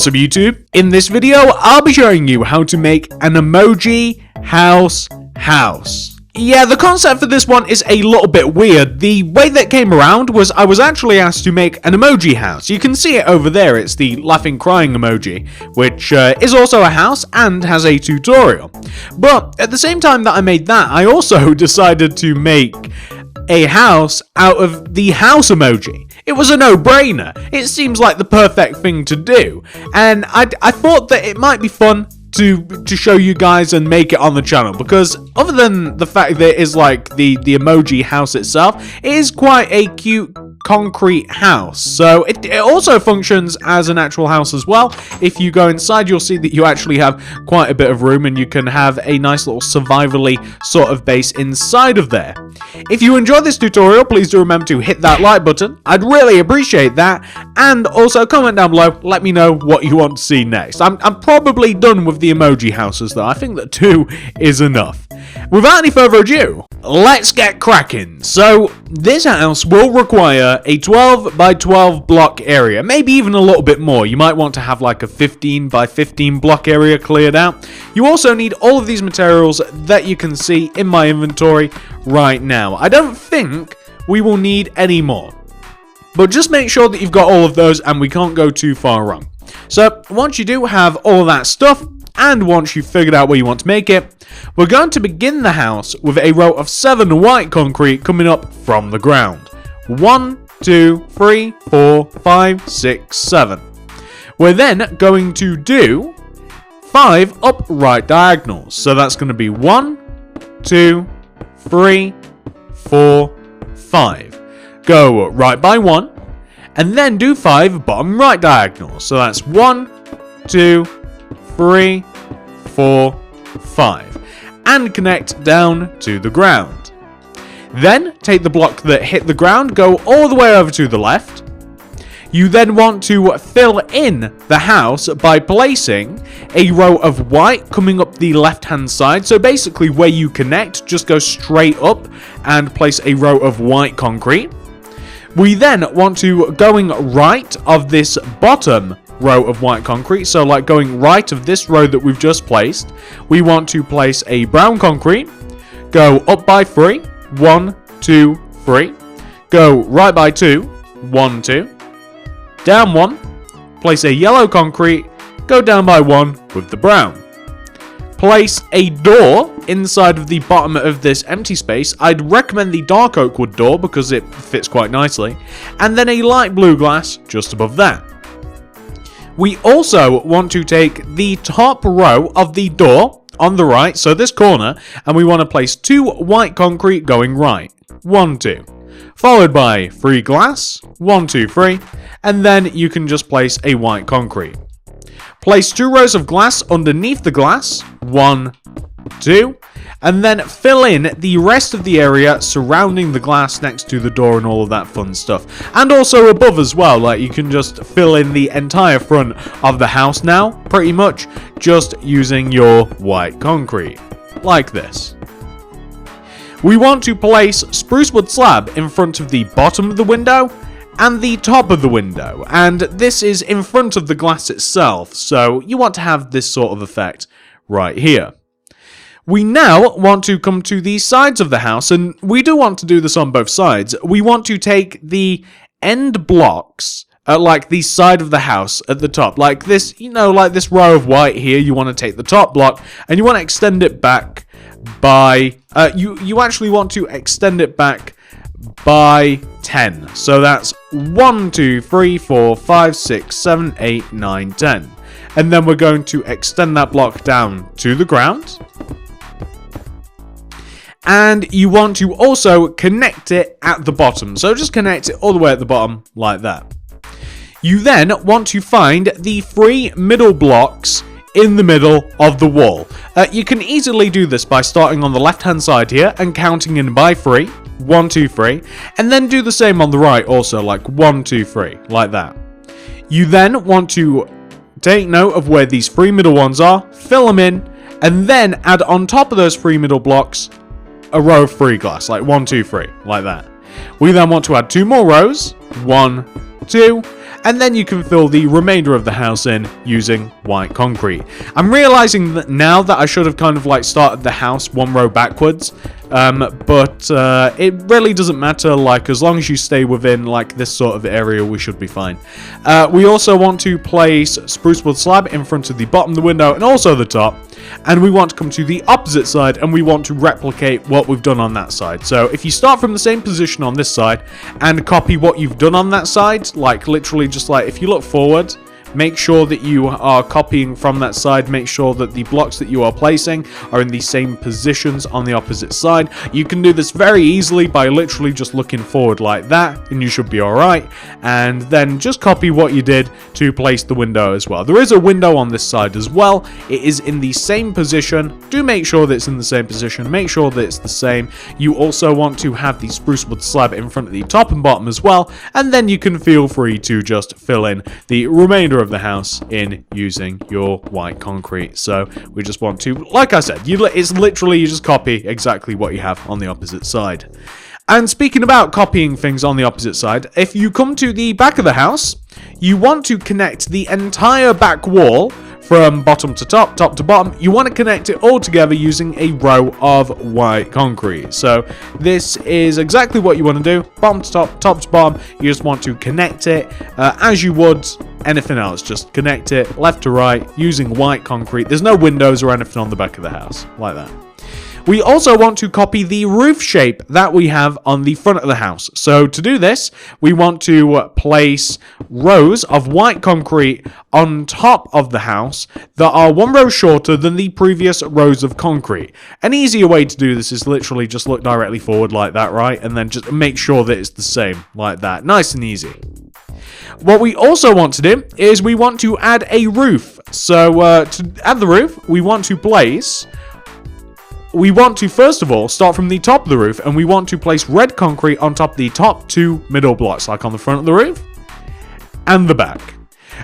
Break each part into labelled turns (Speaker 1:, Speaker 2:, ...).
Speaker 1: What's up YouTube? In this video, I'll be showing you how to make an emoji house. Yeah, the concept for this one is a little bit weird. The way that came around was I was actually asked to make an emoji house. You can see it over there, it's the laughing crying emoji, which is also a house and has a tutorial. But at the same time that I made that, I also decided to make a house out of the house emoji. It was a no-brainer. It seems like the perfect thing to do. And I thought that it might be fun to show you guys and make it on the channel, because other than the fact that it is like the emoji house itself, it is quite a cute concrete house. So it also functions as an actual house as well. If you go inside, you'll see that you actually have quite a bit of room and you can have a nice little survivally sort of base inside of there. If you enjoyed this tutorial, please do remember to hit that like button. I'd really appreciate that. And also comment down below, let me know what you want to see next. I'm probably done with the emoji houses though. I think that 2 is enough. Without any further ado, let's get cracking. So this house will require a 12 by 12 block area, maybe even a little bit more. You might want to have like a 15 by 15 block area cleared out. You also need all of these materials that you can see in my inventory right now. I don't think we will need any more, but just make sure that you've got all of those and we can't go too far wrong. So once you do have all that stuff, and once you've figured out where you want to make it, we're going to begin the house with a row of 7 white concrete coming up from the ground. 1, 2, 3, 4, 5, 6, 7. We're then going to do 5 upright diagonals. So that's going to be 1, 2, 3, 4, 5. Go right by 1, and then do 5 bottom right diagonals. So that's 1, 2, 3, 4, 5, and connect down to the ground. Then take the block that hit the ground, go all the way over to the left. You then want to fill in the house by placing a row of white coming up the left hand side. So basically where you connect, just go straight up and place a row of white concrete. We then want to, going right of this bottom row of white concrete, so like going right of this row that we've just placed, we want to place a brown concrete, go up by 3, 1, 2, 3, go right by 2, 1, 2, down 1, place a yellow concrete, go down by 1 with the brown. Place a door inside of the bottom of this empty space. I'd recommend the dark oak wood door because it fits quite nicely, and then a light blue glass just above that. We also want to take the top row of the door on the right, so this corner, and we want to place 2 white concrete going right. 1, 2. Followed by 3 glass. 1, 2, 3. And then you can just place a white concrete. Place 2 rows of glass underneath the glass. 1, 2. And then fill in the rest of the area surrounding the glass next to the door and all of that fun stuff. And also above as well, like you can just fill in the entire front of the house now, pretty much just using your white concrete, like this. We want to place spruce wood slab in front of the bottom of the window and the top of the window, and this is in front of the glass itself, so you want to have this sort of effect right here. We now want to come to the sides of the house, and we do want to do this on both sides. We want to take the end blocks at like the side of the house at the top, like this, you know, like this row of white here. You want to take the top block and you want to extend it back by, you actually want to extend it back by 10. So that's 1, 2, 3, 4, 5, 6, 7, 8, 9, 10. And then we're going to extend that block down to the ground. And you want to also connect it at the bottom. So just connect it all the way at the bottom like that. You then want to find the 3 middle blocks in the middle of the wall. You can easily do this by starting on the left hand side here and counting in by 3. 1, 2, 3. And then do the same on the right also, like 1, 2, 3, like that. You then want to take note of where these 3 middle ones are, fill them in, and then add on top of those 3 middle blocks a row of 3 glass, like 1, 2, 3, like that. We then want to add 2 more rows, 1, 2, and then you can fill the remainder of the house in using white concrete. I'm realizing that now that I should have kind of like started the house one row backwards, but it really doesn't matter. Like, as long as you stay within like this sort of area, we should be fine. We also want to place spruce wood slab in front of the bottom of the window and also the top, and we want to come to the opposite side and we want to replicate what we've done on that side. So if you start from the same position on this side and copy what you've done on that side, like literally just like if you look forward, make sure that you are copying from that side. Make sure that the blocks that you are placing are in the same positions on the opposite side. You can do this very easily by literally just looking forward like that, and you should be alright. And then just copy what you did to place the window as well. There is a window on this side as well. It is in the same position. Do make sure that it's in the same position. Make sure that it's the same. You also want to have the spruce wood slab in front of the top and bottom as well. And then you can feel free to just fill in the remainder of the house in using your white concrete. So we just want to, like I said, it's literally you just copy exactly what you have on the opposite side. And speaking about copying things on the opposite side, if you come to the back of the house, you want to connect the entire back wall from bottom to top, top to bottom. You want to connect it all together using a row of white concrete. So this is exactly what you want to do. Bottom to top, top to bottom. You just want to connect it as you would anything else. Just connect it left to right using white concrete. There's no windows or anything on the back of the house like that. We also want to copy the roof shape that we have on the front of the house. So to do this, we want to place rows of white concrete on top of the house that are one row shorter than the previous rows of concrete. An easier way to do this is literally just look directly forward like that, right? And then just make sure that it's the same like that. Nice and easy. What we also want to do is we want to add a roof. So to add the roof, we want to first of all start from the top of the roof, and we want to place red concrete on top of the top two middle blocks, like on the front of the roof and the back.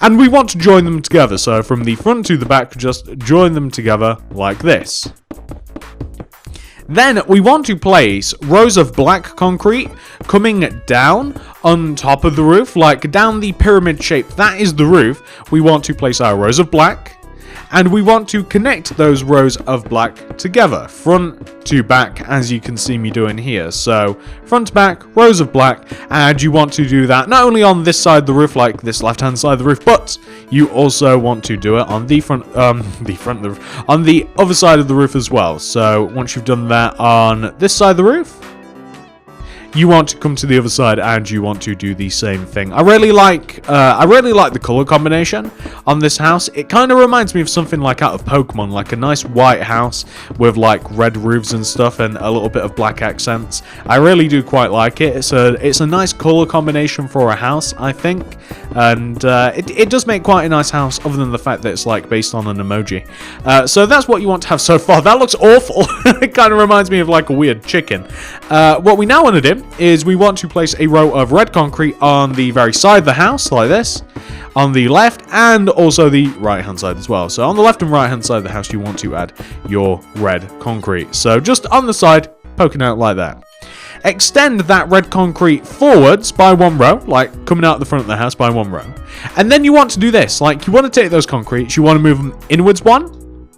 Speaker 1: And we want to join them together. So from the front to the back, just join them together like this. Then we want to place rows of black concrete coming down on top of the roof, like down the pyramid shape. That is the roof. We want to place our rows of black, and we want to connect those rows of black together, front to back, as you can see me doing here. So front to back, rows of black, and you want to do that not only on this side of the roof, like this left-hand side of the roof, but you also want to do it on the on the other side of the roof as well. So once you've done that on this side of the roof, you want to come to the other side and you want to do the same thing. I really like the color combination on this house. It kind of reminds me of something like out of Pokemon, like a nice white house with like red roofs and stuff and a little bit of black accents. I really do quite like it. It's a nice color combination for a house, I think, and it does make quite a nice house, other than the fact that it's like based on an emoji. So that's what you want to have so far. That looks awful. It kind of reminds me of like a weird chicken. What we now want to do is we want to place a row of red concrete on the very side of the house, like this, on the left and also the right hand side as well. So on the left and right hand side of the house, you want to add your red concrete. So just on the side, poking out like that. Extend that red concrete forwards by one row, like coming out the front of the house by one row. And then you want to do this, like you want to take those concretes, you want to move them inwards one,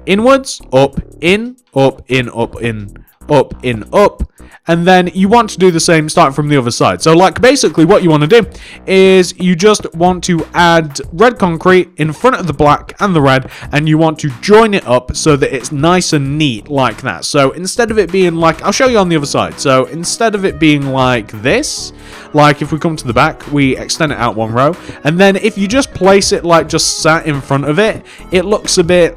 Speaker 1: inwards, up, in, up, in, up, in, up, in, up. And then you want to do the same starting from the other side. So like basically what you want to do is you just want to add red concrete in front of the black and the red, and you want to join it up so that it's nice and neat like that. So instead of it being like, I'll show you on the other side. So instead of it being like this, like if we come to the back, we extend it out one row, and then if you just place it like just sat in front of it, it looks a bit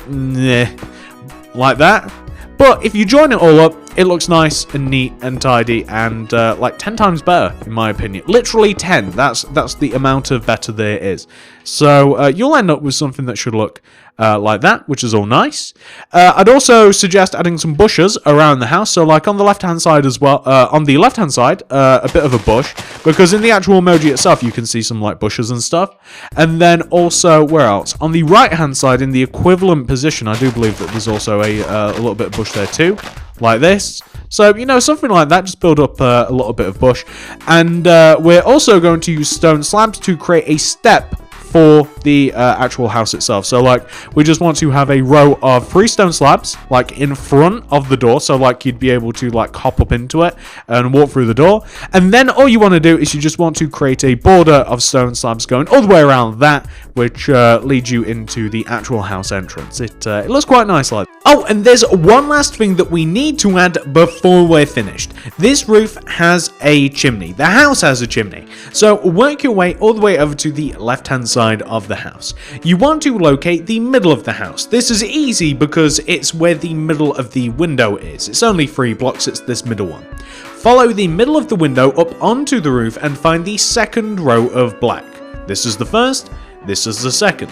Speaker 1: like that. But if you join it all up, it looks nice and neat and tidy and like 10 times better, in my opinion. Literally 10. That's the amount of better there is. So you'll end up with something that should look like that, which is all nice. I'd also suggest adding some bushes around the house. So like on the left-hand side as well, on the left-hand side, a bit of a bush, because in the actual emoji itself, you can see some like bushes and stuff. And then also, where else? On the right-hand side, in the equivalent position, I do believe that there's also a little bit of bush there too, like this. So, you know, something like that, just build up a little bit of bush. And we're also going to use stone slabs to create a step for the actual house itself. So, like, we just want to have a row of 3 stone slabs, like, in front of the door. So, like, you'd be able to, like, hop up into it and walk through the door. And then all you want to do is you just want to create a border of stone slabs going all the way around that, which leads you into the actual house entrance. It looks quite nice like that. Oh, and there's one last thing that we need to add before we're finished. This roof has a chimney. The house has a chimney. So work your way all the way over to the left-hand side of the house. You want to locate the middle of the house. This is easy because it's where the middle of the window is. It's only 3 blocks, it's this middle one. Follow the middle of the window up onto the roof and find the second row of black. This is the first, this is the second.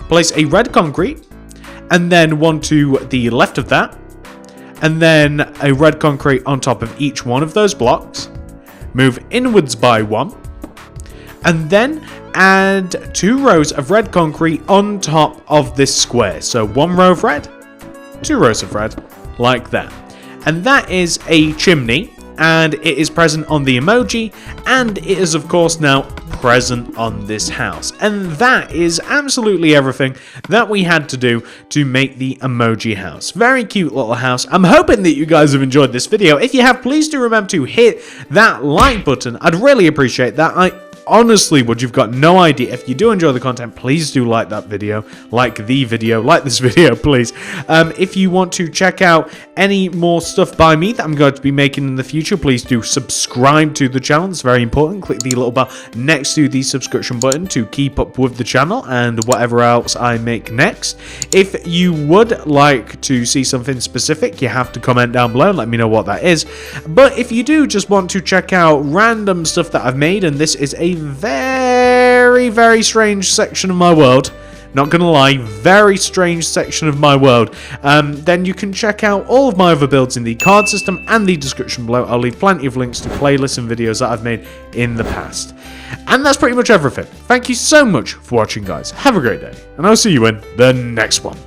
Speaker 1: Place a red concrete, and then one to the left of that, and then a red concrete on top of each one of those blocks. Move inwards by 1, and then add 2 rows of red concrete on top of this square. So 1 row of red, 2 rows of red, like that. And that is a chimney, and it is present on the emoji, and it is of course now present on this house. And that is absolutely everything that we had to do to make the emoji house. Very cute little house. I'm hoping that you guys have enjoyed this video. If you have, please do remember to hit that like button. I'd really appreciate that. I honestly would. You've got no idea. If you do enjoy the content, please do like that video, like this video, please. If you want to check out any more stuff by me that I'm going to be making in the future, please do subscribe to the channel. It's very important. Click the little bell next to the subscription button to keep up with the channel and whatever else I make next. If you would like to see something specific, you have to comment down below and let me know what that is. But if you do just want to check out random stuff that I've made, and this is a very, very strange section of my world, not gonna lie, very strange section of my world, then you can check out all of my other builds in the card system and the description below. I'll leave plenty of links to playlists and videos that I've made in the past. And that's pretty much everything. Thank you so much for watching, guys. Have a great day, and I'll see you in the next one.